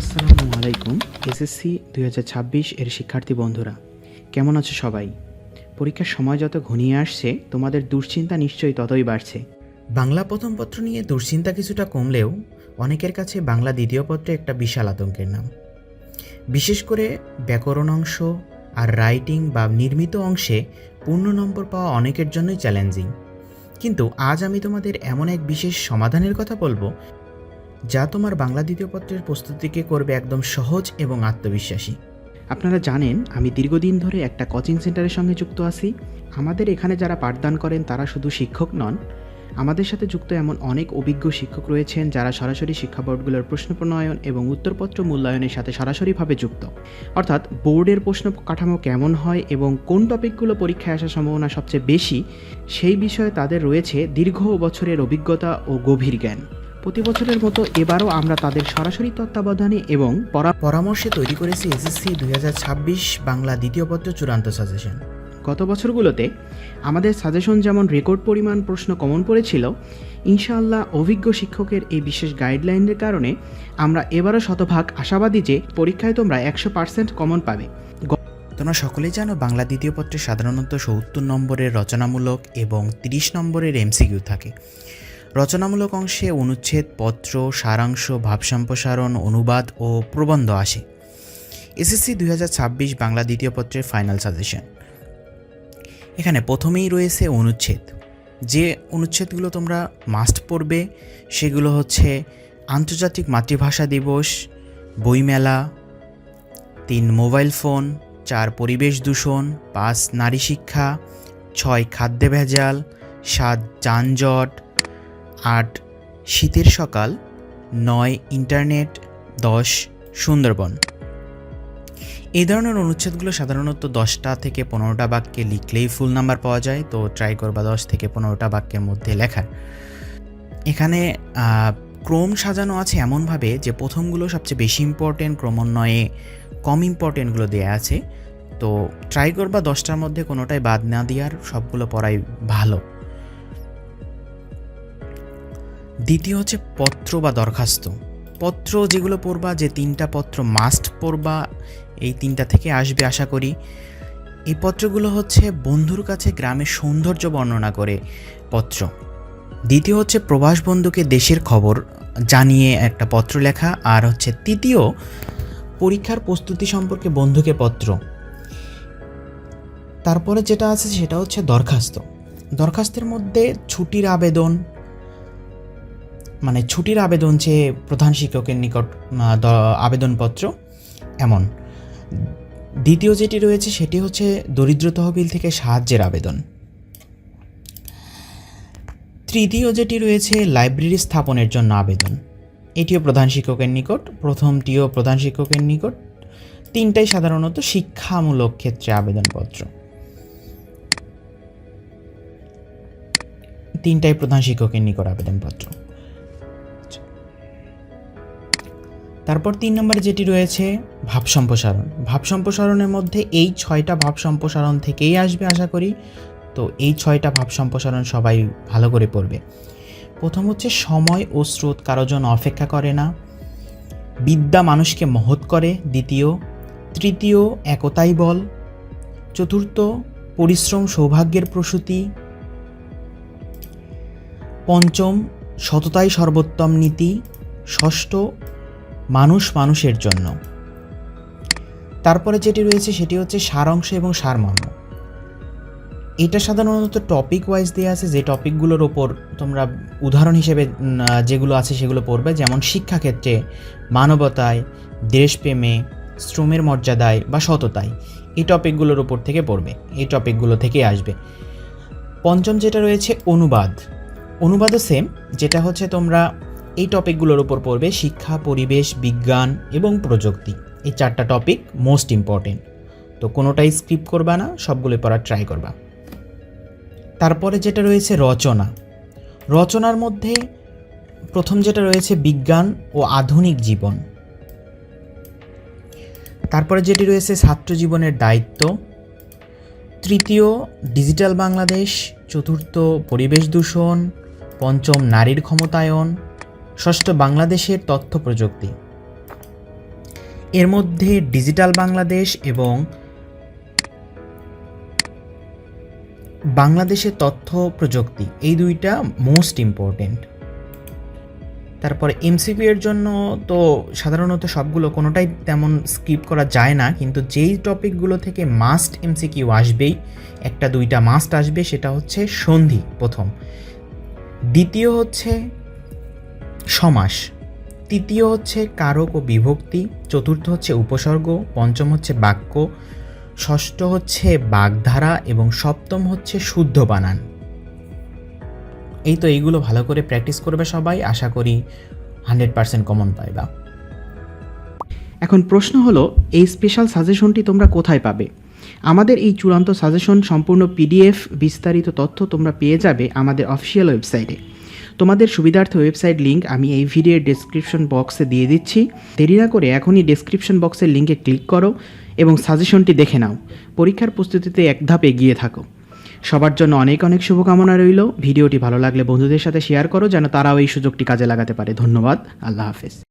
আসসালামু আলাইকুম। এসএসসি 2026 এর শিক্ষার্থী বন্ধুরা, কেমন আছো সবাই? পরীক্ষার সময় যত ঘনিয়ে আসছে, তোমাদের দুশ্চিন্তা নিশ্চয়ই ততই বাড়ছে। বাংলা প্রথম পত্র নিয়ে দুশ্চিন্তা কিছুটা কমলেও অনেকের কাছে বাংলা দ্বিতীয় পত্র একটা বিশাল আতঙ্কের নাম। বিশেষ করে ব্যাকরণ অংশ আর রাইটিং বা নির্মিত অংশে পূর্ণ নম্বর পাওয়া অনেকের জন্যই চ্যালেঞ্জিং। কিন্তু আজ আমি তোমাদের এমন এক বিশেষ সমাধানের কথা বলবো, যা তোমার বাংলা দ্বিতীয় পত্রের প্রস্তুতিকে করবে একদম সহজ এবং আত্মবিশ্বাসী। আপনারা জানেন, আমি দীর্ঘদিন ধরে একটা কোচিং সেন্টারের সঙ্গে যুক্ত আছি। আমাদের এখানে যারা পাঠদান করেন তারা শুধু শিক্ষক নন, আমাদের সাথে যুক্ত এমন অনেক অভিজ্ঞ শিক্ষক রয়েছেন যারা সরাসরি শিক্ষা বোর্ডগুলোর প্রশ্ন প্রণয়ন এবং উত্তরপত্র মূল্যায়নের সাথে সরাসরিভাবে যুক্ত। অর্থাৎ বোর্ডের প্রশ্ন কাঠামো কেমন হয় এবং কোন টপিকগুলো পরীক্ষায় আসার সম্ভাবনা সবচেয়ে বেশি, সেই বিষয়ে তাদের রয়েছে দীর্ঘ বছরের অভিজ্ঞতা ও গভীর জ্ঞান। প্রতি বছরের মতো এবারও আমরা তাদের সরাসরি তত্ত্বাবধানে এবং পরামর্শে তৈরি করেছি এসএসসি 2026 বাংলা দ্বিতীয় পত্র চূড়ান্ত সাজেশন। গত বছরগুলোতে আমাদের সাজেশন যেমন রেকর্ড পরিমাণ প্রশ্ন কমন পড়েছিল, ইনশাআল্লাহ অভিজ্ঞ শিক্ষকের এই বিশেষ গাইডলাইনের কারণে আমরা এবারও শতভাগ আশাবাদী যে পরীক্ষায় তোমরা 100% কমন পাবে। তোমরা সকলেই জানো, বাংলা দ্বিতীয় পত্রে সাধারণত 70 নম্বরের রচনামূলক এবং 30 নম্বরের এমসিকিউ থাকে। রচনামূলক অংশে অনুচ্ছেদ, পত্র, সারাংশ, ভাব সম্প্রসারণ, অনুবাদ ও প্রবন্ধ আসে। এসএসসি 2026 বাংলা দ্বিতীয় পত্রের ফাইনাল সাজেশন। এখানে প্রথমেই রয়েছে অনুচ্ছেদ। যে অনুচ্ছেদগুলো তোমরা মাস্ট পড়বে সেগুলো হচ্ছে আন্তর্জাতিক মাতৃভাষা দিবস, বইমেলা, 3 মোবাইল ফোন, 4 পরিবেশ দূষণ, 5 নারী শিক্ষা, 6 খাদ্যে ভেজাল, 7 যানজট, 8 শীতের সকাল, 9 ইন্টারনেট, 10 সুন্দরবন। এই ধরনের অনুচ্ছেদগুলো সাধারণত 10টা থেকে 15টা বাক্যে লিখলেই ফুল নাম্বার পাওয়া যায়, তো ট্রাই করবা 10 থেকে 15টা বাক্যের মধ্যে লেখার। এখানে ক্রম সাজানো আছে এমনভাবে যে প্রথমগুলো সবচেয়ে বেশি ইম্পর্টেন্ট, ক্রমান্বয়ে কম ইম্পর্টেন্টগুলো দেওয়া আছে। তো ট্রাই করবা 10টার মধ্যে কোনোটাই বাদ না দেওয়ার, সবগুলো পড়াই ভালো। দ্বিতীয় হচ্ছে পত্র বা দরখাস্ত। পত্র যেগুলো পড়বা, যে 3টা পত্র মাস্ট পড়বা, এই 3টা থেকে আসবে আশা করি। এই পত্রগুলো হচ্ছে বন্ধুর কাছে গ্রামের সৌন্দর্য বর্ণনা করে পত্র। দ্বিতীয় হচ্ছে প্রবাস বন্ধুকে দেশের খবর জানিয়ে একটা পত্র লেখা। আর হচ্ছে তৃতীয়, পরীক্ষার প্রস্তুতি সম্পর্কে বন্ধুকে পত্র। তারপরে যেটা আছে সেটা হচ্ছে দরখাস্ত। দরখাস্তের মধ্যে ছুটির আবেদন, মানে ছুটির আবেদন চেয়ে প্রধান শিক্ষকের নিকট আবেদনপত্র এমন। দ্বিতীয় যেটি রয়েছে সেটি হচ্ছে দরিদ্র তহবিল থেকে সাহায্যের আবেদন। তৃতীয় যেটি রয়েছে লাইব্রেরি স্থাপনের জন্য আবেদন, এটিও প্রধান শিক্ষকের নিকট। প্রথমটিও প্রধান শিক্ষকের নিকট। 3টাই সাধারণত শিক্ষামূলক ক্ষেত্রে আবেদনপত্র। 3টাই প্রধান শিক্ষকের নিকট আবেদনপত্র। তারপর 3 নম্বরে যেটি রয়েছে ভাব সম্প্রসারণ। ভাব সম্প্রসারণের মধ্যে এই 6টা ভাব সম্প্রসারণ থেকেই আসবে আশা করি। তো এই 6টা ভাব সম্প্রসারণ সবাই ভালো করে পড়বে। প্রথম হচ্ছে সময় ও স্রোত কারো জন্য অপেক্ষা করে না। বিদ্যা মানুষকে মহৎ করে, দ্বিতীয়। তৃতীয়, একতাই বল। চতুর্থ, পরিশ্রম সৌভাগ্যের প্রসূতি। পঞ্চম, সততাই সর্বোত্তম নীতি। ষষ্ঠ, মানুষ মানুষের জন্য। তারপরে যেটি রয়েছে সেটি হচ্ছে সারাংশ এবং সারমর্ম। এটা সাধারণত টপিক ওয়াইজ দেওয়া আছে, যে টপিকগুলোর ওপর তোমরা উদাহরণ হিসেবে যেগুলো আছে সেগুলো পড়বে। যেমন শিক্ষাক্ষেত্রে মানবতায়, দেশপ্রেমে, শ্রমের মর্যাদায় বা সততায়, এই টপিকগুলোর ওপর থেকে পড়বে, এই টপিকগুলো থেকে আসবে। পঞ্চম যেটা রয়েছে অনুবাদ। অনুবাদও সেম, যেটা হচ্ছে তোমরা এই টপিকগুলোর উপর পড়বে, শিক্ষা, পরিবেশ, বিজ্ঞান এবং প্রযুক্তি। এই 4টা টপিক মোস্ট ইম্পর্টেন্ট, তো কোনোটাই স্কিপ করবা না, সবগুলো পড়ার ট্রাই করবা। তারপরে যেটা রয়েছে রচনা। রচনার মধ্যে প্রথম যেটা রয়েছে বিজ্ঞান ও আধুনিক জীবন। তারপরে যেটি রয়েছে ছাত্র জীবনের দায়িত্ব। তৃতীয়, ডিজিটাল বাংলাদেশ। চতুর্থ, পরিবেশ দূষণ। পঞ্চম, নারীর ক্ষমতায়ন। ষষ্ঠ, বাংলাদেশের তথ্য প্রযুক্তি। এর মধ্যে ডিজিটাল বাংলাদেশ এবং বাংলাদেশের তথ্য প্রযুক্তি এই দুইটা মোস্ট ইম্পর্টেন্ট। তারপরে এমসিকিউ এর জন্য তো সাধারণত সবগুলো কোনোটাই তেমন স্কিপ করা যায় না, কিন্তু যেই টপিকগুলো থেকে মাস্ট এমসিকিউ আসবেই, একটা দুইটা মাস্ট আসবে, সেটা হচ্ছে সন্ধি প্রথম, দ্বিতীয় হচ্ছে সমাস, তৃতীয় হচ্ছে কারক ও বিভক্তি, চতুর্থ হচ্ছে উপসর্গ, পঞ্চম হচ্ছে বাক্য, ষষ্ঠ হচ্ছে বাগধারা এবং সপ্তম হচ্ছে শুদ্ধ বানান। এইগুলো ভালো করে প্র্যাকটিস করবে সবাই, আশা করি 100% কমন পাইবা। এখন প্রশ্ন হলো, এই স্পেশাল সাজেশনটি তোমরা কোথায় পাবে? আমাদের এই চূড়ান্ত সাজেশন সম্পূর্ণ পিডিএফ বিস্তারিত তথ্য তোমরা পেয়ে যাবে আমাদের অফিসিয়াল ওয়েবসাইটে। তোমাদের সুবিধার্থে ওয়েবসাইট লিঙ্ক আমি এই ভিডিওর ডেসক্রিপশন বক্সে দিয়ে দিচ্ছি। দেরি না করে এখনই ডেসক্রিপশন বক্সের লিঙ্কে ক্লিক করো এবং সাজেশনটি দেখে নাও। পরীক্ষার প্রস্তুতিতে এক ধাপ এগিয়ে থাকো। সবার জন্য অনেক অনেক শুভকামনা রইল। ভিডিওটি ভালো লাগলে বন্ধুদের সাথে শেয়ার করো, যেন তারাও এই সুযোগটি কাজে লাগাতে পারে। ধন্যবাদ। আল্লাহ হাফেজ।